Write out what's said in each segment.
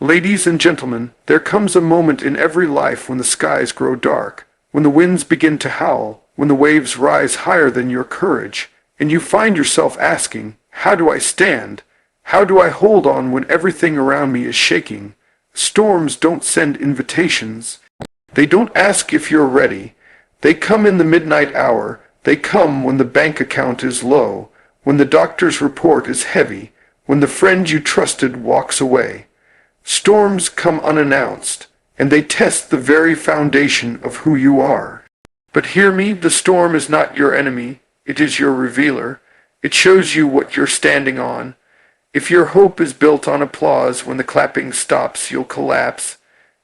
Ladies and gentlemen, there comes a moment in every life when the skies grow dark, when the winds begin to howl, when the waves rise higher than your courage, and you find yourself asking, how do I stand? How do I hold on when everything around me is shaking? Storms don't send invitations. They don't ask if you're ready. They come in the midnight hour. They come when the bank account is low, when the doctor's report is heavy, when the friend you trusted walks away. Storms come unannounced, and they test the very foundation of who you are. But hear me, the storm is not your enemy. It is your revealer. It shows you what you're standing on. If your hope is built on applause, when the clapping stops, you'll collapse.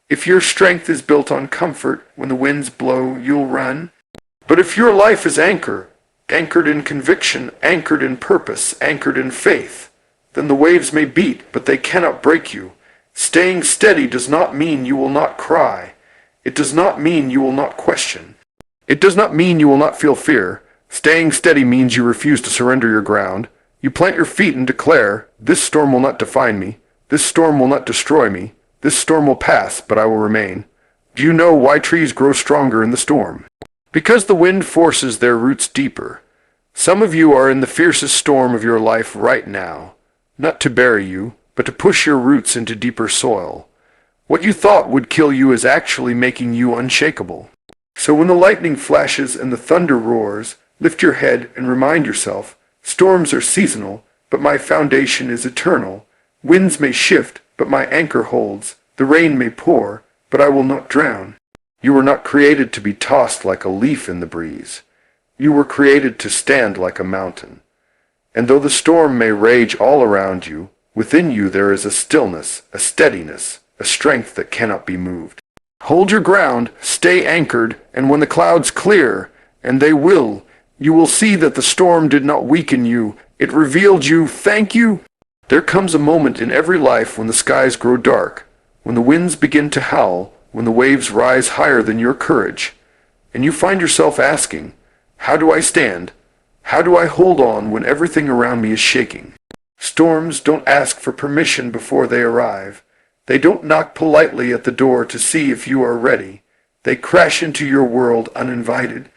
If your strength is built on comfort, when the winds blow, you'll run. But if your life is anchored in conviction, anchored in purpose, anchored in faith, then the waves may beat, but they cannot break you. Staying steady does not mean you will not cry. It does not mean you will not question. It does not mean you will not feel fear. Staying steady means you refuse to surrender your ground. You plant your feet and declare, this storm will not define me. This storm will not destroy me. This storm will pass, but I will remain. Do you know why trees grow stronger in the storm? Because the wind forces their roots deeper. Some of you are in the fiercest storm of your life right now, not to bury you, but to push your roots into deeper soil. What you thought would kill you is actually making you unshakable. So when the lightning flashes and the thunder roars, lift your head and remind yourself, storms are seasonal, but my foundation is eternal. Winds may shift, but my anchor holds. The rain may pour, but I will not drown. You were not created to be tossed like a leaf in the breeze. You were created to stand like a mountain. And though the storm may rage all around you, within you there is a stillness, a steadiness, a strength that cannot be moved. Hold your ground, stay anchored, and when the clouds clear, and they will, you will see that the storm did not weaken you. It revealed you. Thank you. There comes a moment in every life when the skies grow dark, when the winds begin to howl, when the waves rise higher than your courage, and you find yourself asking, how do I stand? How do I hold on when everything around me is shaking? Storms don't ask for permission before they arrive. They don't knock politely at the door to see if you are ready. They crash into your world uninvited.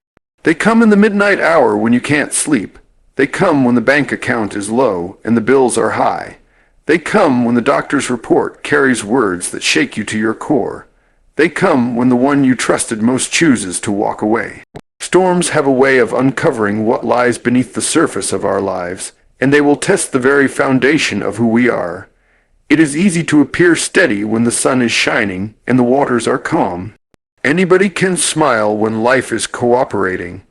They come in the midnight hour when you can't sleep. They come when the bank account is low and the bills are high. They come when the doctor's report carries words that shake you to your core. They come when the one you trusted most chooses to walk away. Storms have a way of uncovering what lies beneath the surface of our lives, and they will test the very foundation of who we are. It is easy to appear steady when the sun is shining and the waters are calm. Anybody can smile when life is cooperating.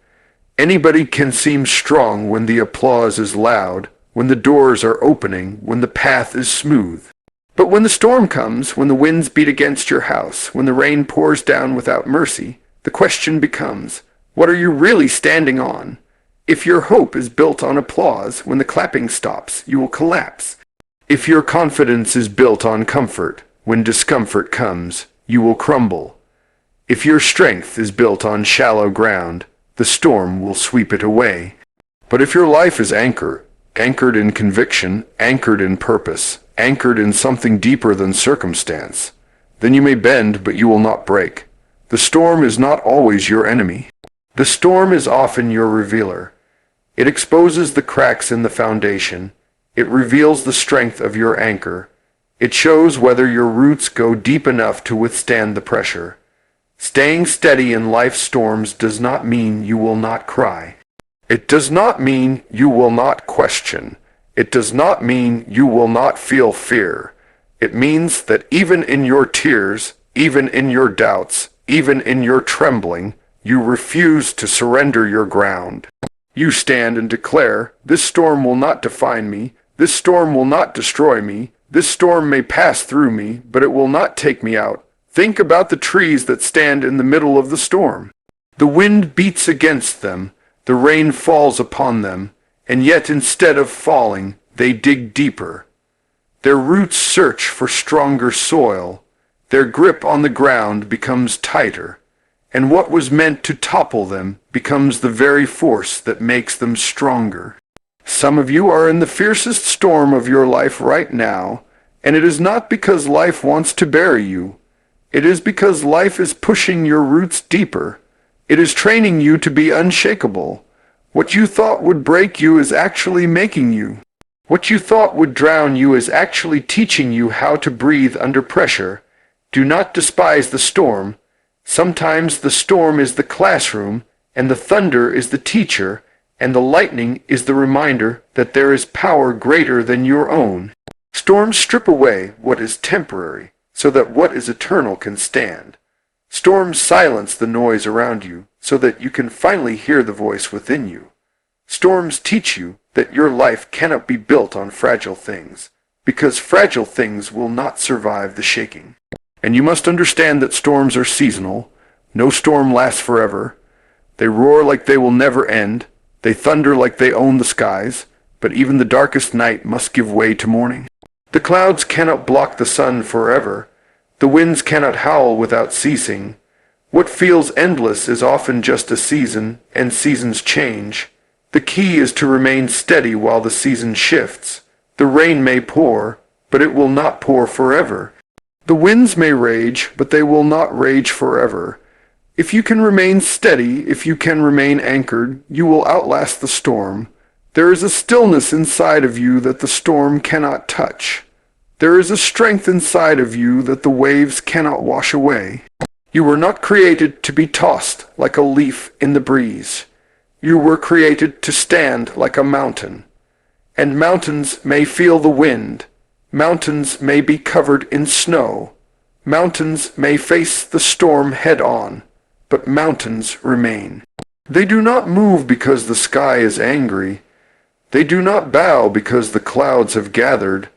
Anybody can seem strong when the applause is loud, when the doors are opening, when the path is smooth. But when the storm comes, when the winds beat against your house, when the rain pours down without mercy, the question becomes, what are you really standing on? If your hope is built on applause, when the clapping stops, you will collapse. If your confidence is built on comfort, when discomfort comes, you will crumble. If your strength is built on shallow ground, the storm will sweep it away. But if your life is anchored in conviction, anchored in purpose, anchored in something deeper than circumstance, then you may bend, but you will not break. The storm is not always your enemy. The storm is often your revealer. It exposes the cracks in the foundation. It reveals the strength of your anchor. It shows whether your roots go deep enough to withstand the pressure. Staying steady in life's storms does not mean you will not cry. It does not mean you will not question. It does not mean you will not feel fear. It means that even in your tears, even in your doubts, even in your trembling, you refuse to surrender your ground. You stand and declare, this storm will not define me. This storm will not destroy me. This storm may pass through me, but it will not take me out. Think about the trees that stand in the middle of the storm. The wind beats against them. The rain falls upon them. And yet instead of falling, they dig deeper. Their roots search for stronger soil. Their grip on the ground becomes tighter. And what was meant to topple them becomes the very force that makes them stronger. Some of you are in the fiercest storm of your life right now, And it is not because life wants to bury you. It is because life is pushing your roots deeper. It is training you to be unshakable. What you thought would break you is actually making you. What you thought would drown you is actually teaching you how to breathe under pressure. Do not despise the storm. Sometimes the storm is the classroom, and the thunder is the teacher, and the lightning is the reminder that there is power greater than your own. Storms strip away what is temporary, so that what is eternal can stand. Storms silence the noise around you, so that you can finally hear the voice within you. Storms teach you that your life cannot be built on fragile things, because fragile things will not survive the shaking. And you must understand that storms are seasonal. No storm lasts forever. They roar like they will never end. They thunder like they own the skies. But even the darkest night must give way to morning. The clouds cannot block the sun forever. The winds cannot howl without ceasing. What feels endless is often just a season, and seasons change. The key is to remain steady while the season shifts. The rain may pour, but it will not pour forever. The winds may rage, but they will not rage forever. If you can remain steady, if you can remain anchored, you will outlast the storm. There is a stillness inside of you that the storm cannot touch. There is a strength inside of you that the waves cannot wash away. You were not created to be tossed like a leaf in the breeze. You were created to stand like a mountain. And mountains may feel the wind. Mountains may be covered in snow. Mountains may face the storm head on, but mountains remain. They do not move because the sky is angry. They do not bow because the clouds have gathered.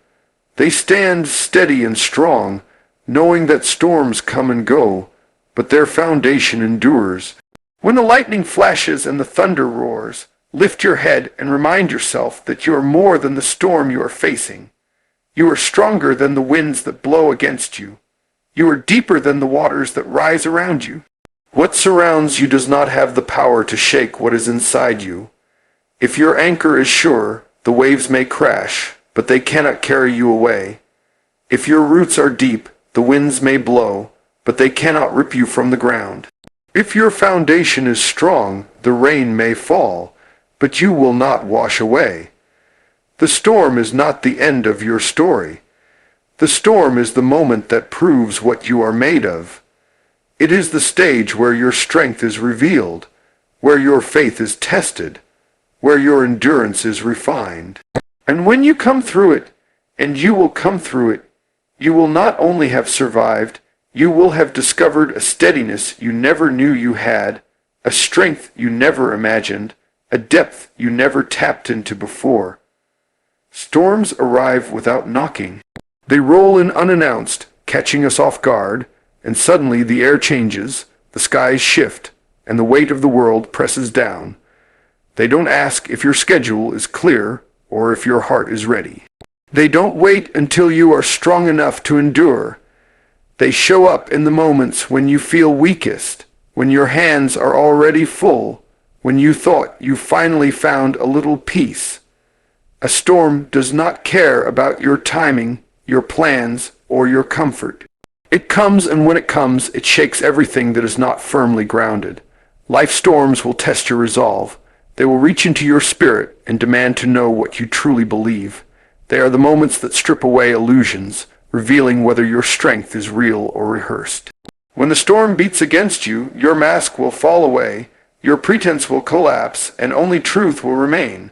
They stand steady and strong, knowing that storms come and go, but their foundation endures. When the lightning flashes and the thunder roars, lift your head and remind yourself that you are more than the storm you are facing. You are stronger than the winds that blow against you. You are deeper than the waters that rise around you. What surrounds you does not have the power to shake what is inside you. If your anchor is sure, the waves may crash, but they cannot carry you away. If your roots are deep, the winds may blow, but they cannot rip you from the ground. If your foundation is strong, the rain may fall, but you will not wash away. The storm is not the end of your story. The storm is the moment that proves what you are made of. It is the stage where your strength is revealed, where your faith is tested, where your endurance is refined. And when you come through it, and you will come through it, you will not only have survived, you will have discovered a steadiness you never knew you had, a strength you never imagined, a depth you never tapped into before. Storms arrive without knocking. They roll in unannounced, catching us off guard, and suddenly the air changes, the skies shift, and the weight of the world presses down. They don't ask if your schedule is clear or if your heart is ready. They don't wait until you are strong enough to endure. They show up in the moments when you feel weakest, when your hands are already full, when you thought you finally found a little peace. A storm does not care about your timing, your plans, or your comfort. It comes, and when it comes, it shakes everything that is not firmly grounded. Life storms will test your resolve. They will reach into your spirit and demand to know what you truly believe. They are the moments that strip away illusions, revealing whether your strength is real or rehearsed. When the storm beats against you, your mask will fall away, your pretense will collapse, and only truth will remain.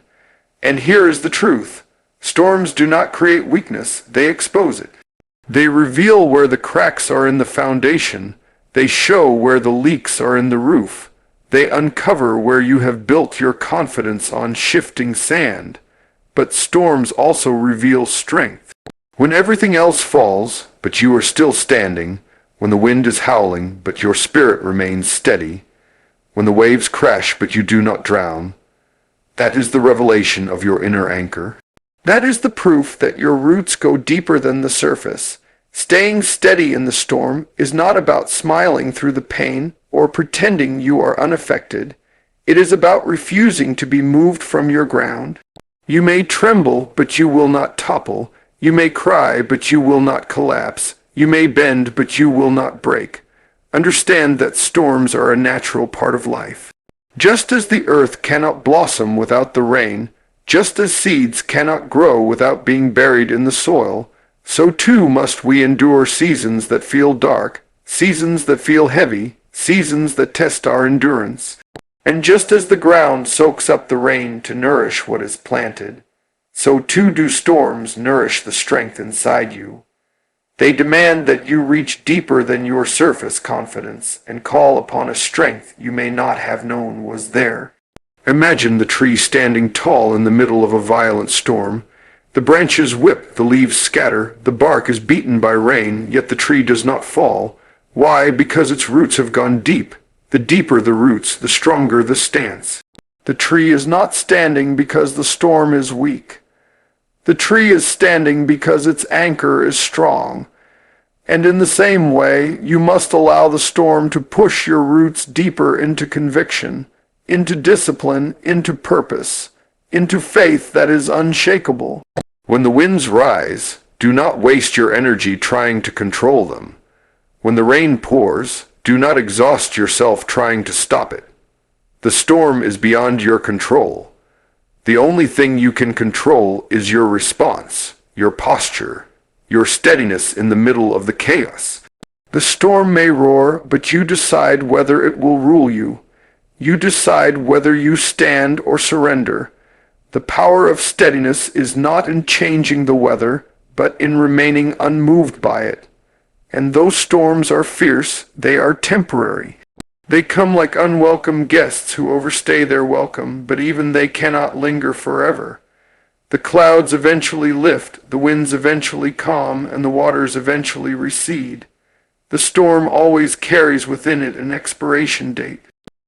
And here is the truth. Storms do not create weakness, they expose it. They reveal where the cracks are in the foundation. They show where the leaks are in the roof. They uncover where you have built your confidence on shifting sand. But storms also reveal strength. When everything else falls, but you are still standing, when the wind is howling, but your spirit remains steady, when the waves crash, but you do not drown, that is the revelation of your inner anchor. That is the proof that your roots go deeper than the surface. Staying steady in the storm is not about smiling through the pain or pretending you are unaffected. It is about refusing to be moved from your ground. You may tremble, but you will not topple, You may cry, but you will not collapse. You may bend, but you will not break. Understand that storms are a natural part of life. Just as the earth cannot blossom without the rain, just as seeds cannot grow without being buried in the soil, so too must we endure seasons that feel dark, seasons that feel heavy, seasons that test our endurance. And just as the ground soaks up the rain to nourish what is planted, so too do storms nourish the strength inside you. They demand that you reach deeper than your surface confidence and call upon a strength you may not have known was there. Imagine the tree standing tall in the middle of a violent storm. The branches whip, the leaves scatter, the bark is beaten by rain, yet the tree does not fall. Why? Because its roots have gone deep. The deeper the roots, the stronger the stance. The tree is not standing because the storm is weak. The tree is standing because its anchor is strong. And in the same way, you must allow the storm to push your roots deeper into conviction, into discipline, into purpose, into faith that is unshakable. When the winds rise, do not waste your energy trying to control them. When the rain pours, do not exhaust yourself trying to stop it. The storm is beyond your control. The only thing you can control is your response, your posture, your steadiness in the middle of the chaos. The storm may roar, but you decide whether it will rule you. You decide whether you stand or surrender. The power of steadiness is not in changing the weather, but in remaining unmoved by it. And though storms are fierce, they are temporary. They come like unwelcome guests who overstay their welcome, but even they cannot linger forever. The clouds eventually lift, the winds eventually calm, and the waters eventually recede. The storm always carries within it an expiration date.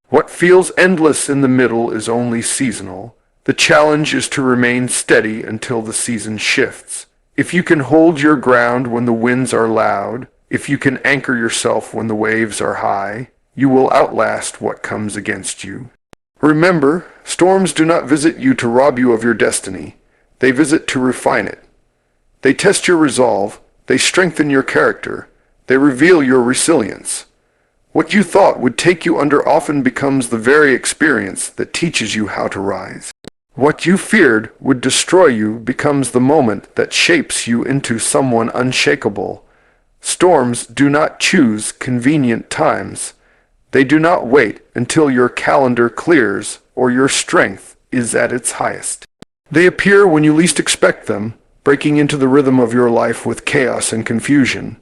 What feels endless in the middle is only seasonal. The challenge is to remain steady until the season shifts. If you can hold your ground when the winds are loud, if you can anchor yourself when the waves are high, you will outlast what comes against you. Remember, storms do not visit you to rob you of your destiny. They visit to refine it. They test your resolve. They strengthen your character. They reveal your resilience. What you thought would take you under often becomes the very experience that teaches you how to rise. What you feared would destroy you becomes the moment that shapes you into someone unshakable. Storms do not choose convenient times. They do not wait until your calendar clears or your strength is at its highest. They appear when you least expect them, breaking into the rhythm of your life with chaos and confusion.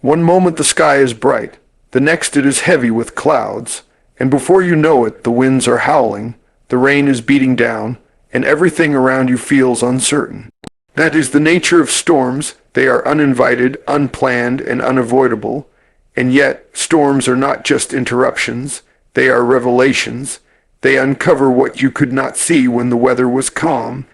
One moment the sky is bright, the next it is heavy with clouds, and before you know it the winds are howling, the rain is beating down, and everything around you feels uncertain. That is the nature of storms. They are uninvited, unplanned, and unavoidable. And yet, storms are not just interruptions, they are revelations. They uncover what you could not see when the weather was calm.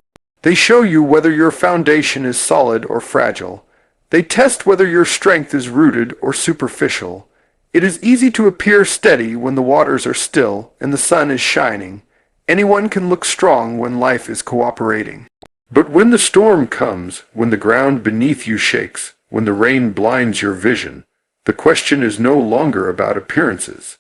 They show you whether your foundation is solid or fragile. They test whether your strength is rooted or superficial. It is easy to appear steady when the waters are still and the sun is shining. Anyone can look strong when life is cooperating. But when the storm comes, when the ground beneath you shakes, when the rain blinds your vision, the question is no longer about appearances.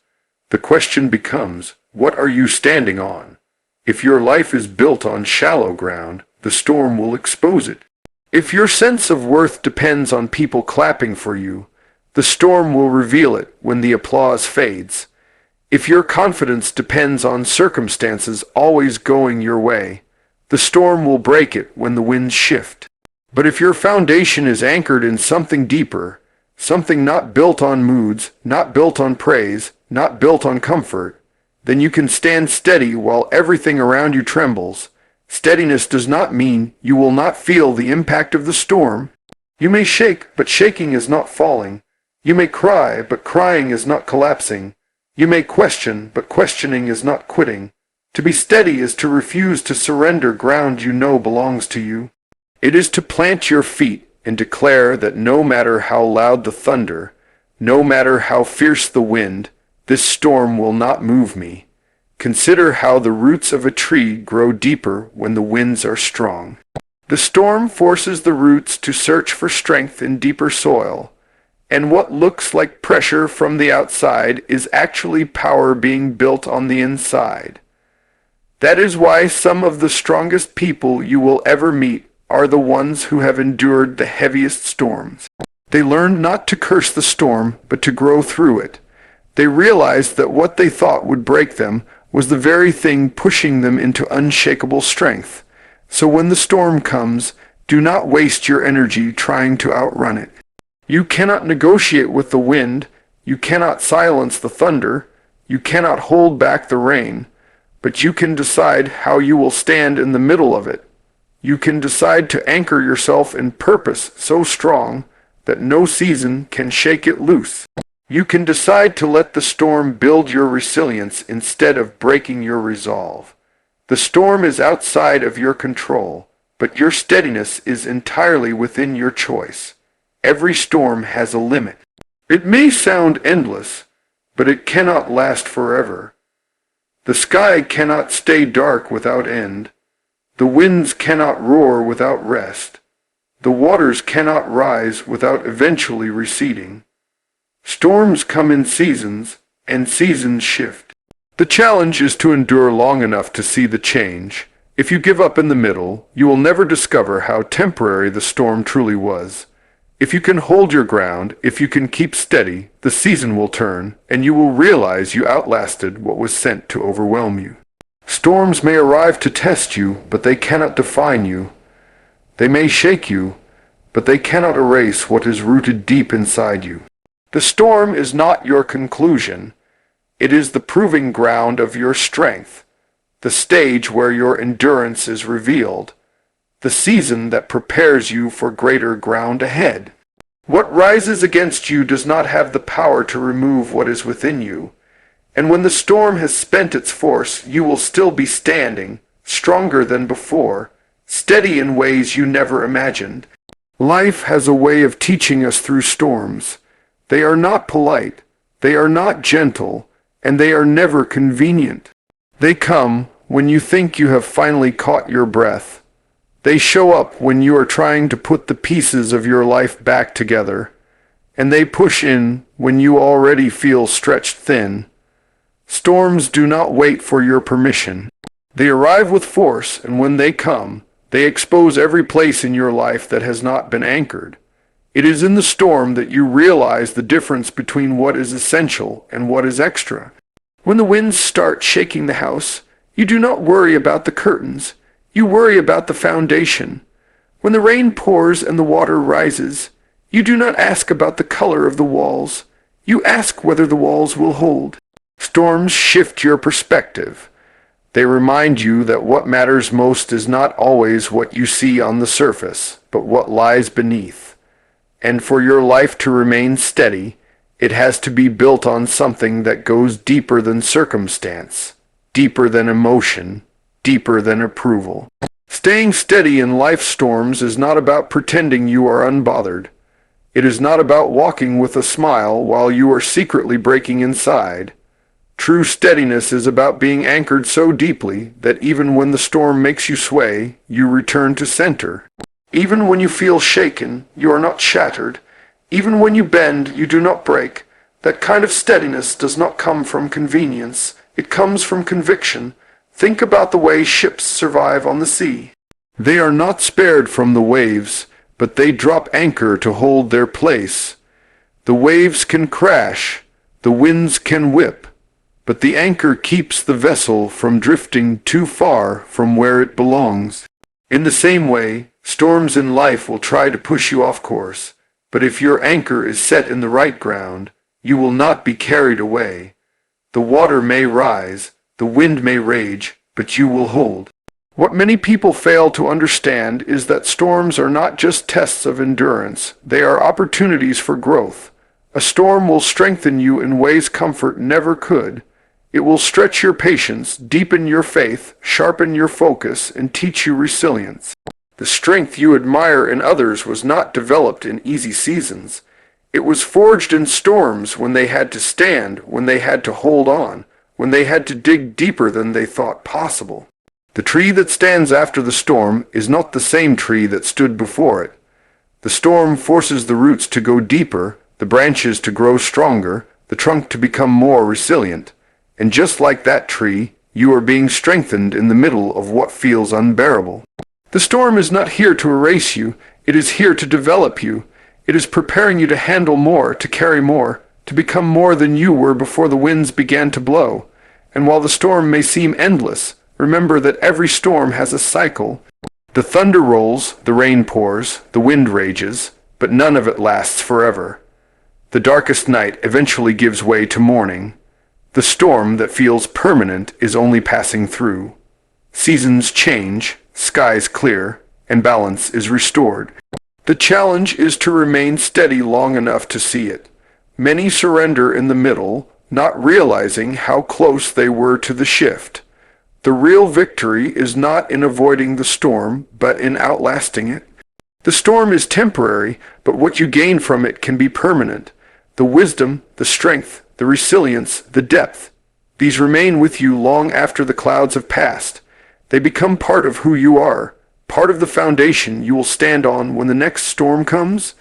The question becomes, what are you standing on? If your life is built on shallow ground, the storm will expose it. If your sense of worth depends on people clapping for you, the storm will reveal it when the applause fades. If your confidence depends on circumstances always going your way, the storm will break it when the winds shift. But if your foundation is anchored in something deeper, something not built on moods, not built on praise, not built on comfort, then you can stand steady while everything around you trembles. Steadiness does not mean you will not feel the impact of the storm. You may shake, but shaking is not falling. You may cry, but crying is not collapsing. You may question, but questioning is not quitting. To be steady is to refuse to surrender ground you know belongs to you. It is to plant your feet and declare that no matter how loud the thunder, no matter how fierce the wind, this storm will not move me. Consider how the roots of a tree grow deeper when the winds are strong. The storm forces the roots to search for strength in deeper soil, and what looks like pressure from the outside is actually power being built on the inside. That is why some of the strongest people you will ever meet are the ones who have endured the heaviest storms. They learned not to curse the storm, but to grow through it. They realized that what they thought would break them was the very thing pushing them into unshakable strength. So when the storm comes, do not waste your energy trying to outrun it. You cannot negotiate with the wind, you cannot silence the thunder, you cannot hold back the rain, but you can decide how you will stand in the middle of it. You can decide to anchor yourself in purpose so strong that no season can shake it loose. You can decide to let the storm build your resilience instead of breaking your resolve. The storm is outside of your control, but your steadiness is entirely within your choice. Every storm has a limit. It may sound endless, but it cannot last forever. The sky cannot stay dark without end. The winds cannot roar without rest. The waters cannot rise without eventually receding. Storms come in seasons, and seasons shift. The challenge is to endure long enough to see the change. If you give up in the middle, you will never discover how temporary the storm truly was. If you can hold your ground, if you can keep steady, the season will turn, and you will realize you outlasted what was sent to overwhelm you. Storms may arrive to test you, but they cannot define you. They may shake you, but they cannot erase what is rooted deep inside you. The storm is not your conclusion. It is the proving ground of your strength, the stage where your endurance is revealed, the season that prepares you for greater ground ahead. What rises against you does not have the power to remove what is within you, and when the storm has spent its force, you will still be standing, stronger than before, steady in ways you never imagined. Life has a way of teaching us through storms. They are not polite, they are not gentle, and they are never convenient. They come when you think you have finally caught your breath. They show up when you are trying to put the pieces of your life back together, and they push in when you already feel stretched thin. Storms do not wait for your permission. They arrive with force, and when they come, they expose every place in your life that has not been anchored. It is in the storm that you realize the difference between what is essential and what is extra. When the winds start shaking the house, you do not worry about the curtains. You worry about the foundation. When the rain pours and the water rises, you do not ask about the color of the walls. You ask whether the walls will hold. Storms shift your perspective. They remind you that what matters most is not always what you see on the surface, but what lies beneath. And for your life to remain steady, it has to be built on something that goes deeper than circumstance, deeper than emotion, deeper than approval. Staying steady in life's storms is not about pretending you are unbothered. It is not about walking with a smile while you are secretly breaking inside. True steadiness is about being anchored so deeply that even when the storm makes you sway, you return to center. Even when you feel shaken, you are not shattered. Even when you bend, you do not break. That kind of steadiness does not come from convenience. It comes from conviction. Think about the way ships survive on the sea. They are not spared from the waves, but they drop anchor to hold their place. The waves can crash, the winds can whip, but the anchor keeps the vessel from drifting too far from where it belongs. In the same way, storms in life will try to push you off course, but if your anchor is set in the right ground, you will not be carried away. The water may rise, the wind may rage, but you will hold. What many people fail to understand is that storms are not just tests of endurance, they are opportunities for growth. A storm will strengthen you in ways comfort never could. It will stretch your patience, deepen your faith, sharpen your focus, and teach you resilience. The strength you admire in others was not developed in easy seasons. It was forged in storms when they had to stand, when they had to hold on, when they had to dig deeper than they thought possible. The tree that stands after the storm is not the same tree that stood before it. The storm forces the roots to go deeper, the branches to grow stronger, the trunk to become more resilient. And just like that tree, you are being strengthened in the middle of what feels unbearable. The storm is not here to erase you, it is here to develop you. It is preparing you to handle more, to carry more, to become more than you were before the winds began to blow. And while the storm may seem endless, remember that every storm has a cycle. The thunder rolls, the rain pours, the wind rages, but none of it lasts forever. The darkest night eventually gives way to morning. The storm that feels permanent is only passing through. Seasons change, skies clear, and balance is restored. The challenge is to remain steady long enough to see it. Many surrender in the middle, not realizing how close they were to the shift. The real victory is not in avoiding the storm, but in outlasting it. The storm is temporary, but what you gain from it can be permanent. The wisdom, the strength, the resilience, the depth, these remain with you long after the clouds have passed. They become part of who you are, part of the foundation you will stand on when the next storm comes.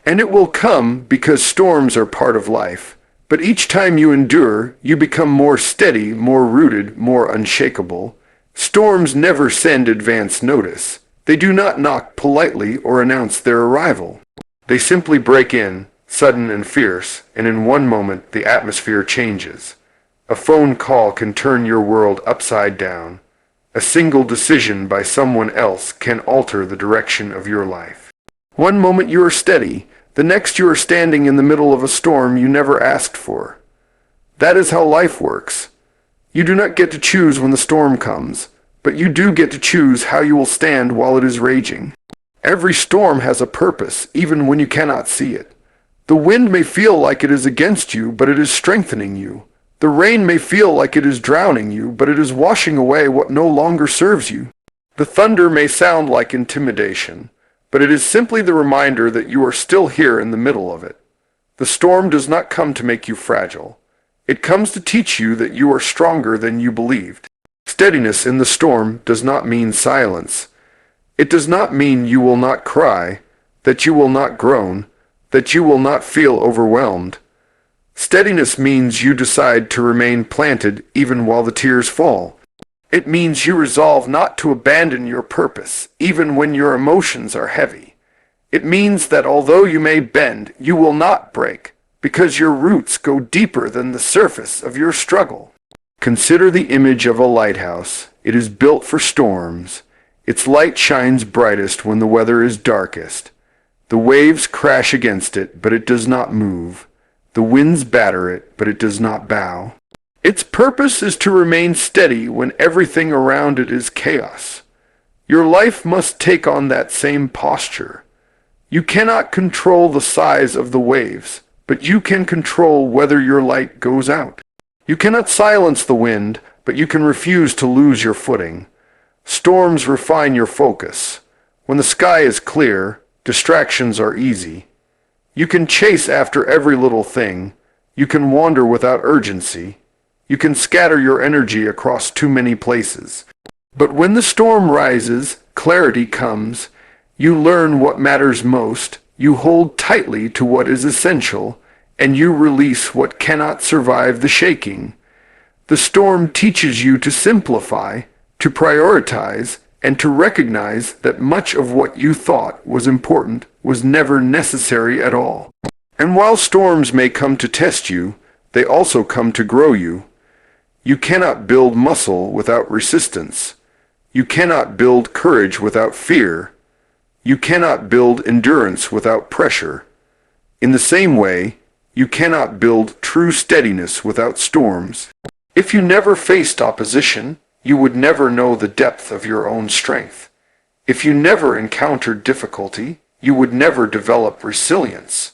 And it will come because storms are part of life. But each time you endure, you become more steady, more rooted, more unshakable. Storms never send advance notice. They do not knock politely or announce their arrival. They simply break in, sudden and fierce, and in one moment the atmosphere changes. A phone call can turn your world upside down. A single decision by someone else can alter the direction of your life. One moment you are steady, the next you are standing in the middle of a storm you never asked for. That is how life works. You do not get to choose when the storm comes, but you do get to choose how you will stand while it is raging. Every storm has a purpose, even when you cannot see it. The wind may feel like it is against you, but it is strengthening you. The rain may feel like it is drowning you, but it is washing away what no longer serves you. The thunder may sound like intimidation, but it is simply the reminder that you are still here in the middle of it. The storm does not come to make you fragile. It comes to teach you that you are stronger than you believed. Steadiness in the storm does not mean silence. It does not mean you will not cry, that you will not groan, that you will not feel overwhelmed. Steadiness means you decide to remain planted even while the tears fall. It means you resolve not to abandon your purpose, even when your emotions are heavy. It means that although you may bend, you will not break, because your roots go deeper than the surface of your struggle. Consider the image of a lighthouse. It is built for storms. Its light shines brightest when the weather is darkest. The waves crash against it, but it does not move. The winds batter it, but it does not bow. Its purpose is to remain steady when everything around it is chaos. Your life must take on that same posture. You cannot control the size of the waves, but you can control whether your light goes out. You cannot silence the wind, but you can refuse to lose your footing. Storms refine your focus. When the sky is clear, distractions are easy. You can chase after every little thing. You can wander without urgency. You can scatter your energy across too many places. But when the storm rises, clarity comes. You learn what matters most. You hold tightly to what is essential, and you release what cannot survive the shaking. The storm teaches you to simplify, to prioritize, and to recognize that much of what you thought was important was never necessary at all. And while storms may come to test you, they also come to grow you. You cannot build muscle without resistance. You cannot build courage without fear. You cannot build endurance without pressure. In the same way, you cannot build true steadiness without storms. If you never faced opposition, you would never know the depth of your own strength. If you never encountered difficulty, you would never develop resilience.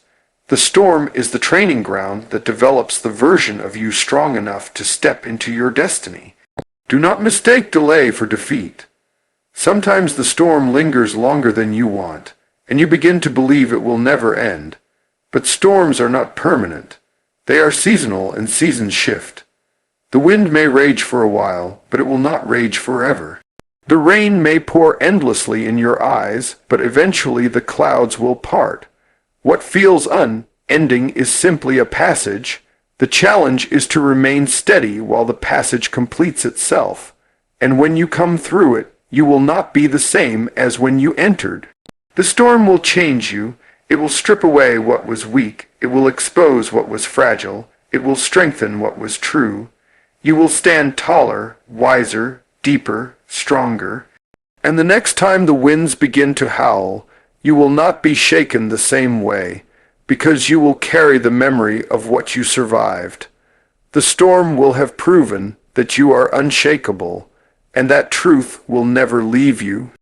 The storm is the training ground that develops the version of you strong enough to step into your destiny. Do not mistake delay for defeat. Sometimes the storm lingers longer than you want, and you begin to believe it will never end. But storms are not permanent. They are seasonal, and seasons shift. The wind may rage for a while, but it will not rage forever. The rain may pour endlessly in your eyes, but eventually the clouds will part. What feels unending is simply a passage. The challenge is to remain steady while the passage completes itself. And when you come through it, you will not be the same as when you entered. The storm will change you. It will strip away what was weak. It will expose what was fragile. It will strengthen what was true. You will stand taller, wiser, deeper, stronger. And the next time the winds begin to howl, you will not be shaken the same way, because you will carry the memory of what you survived. The storm will have proven that you are unshakable, and that truth will never leave you.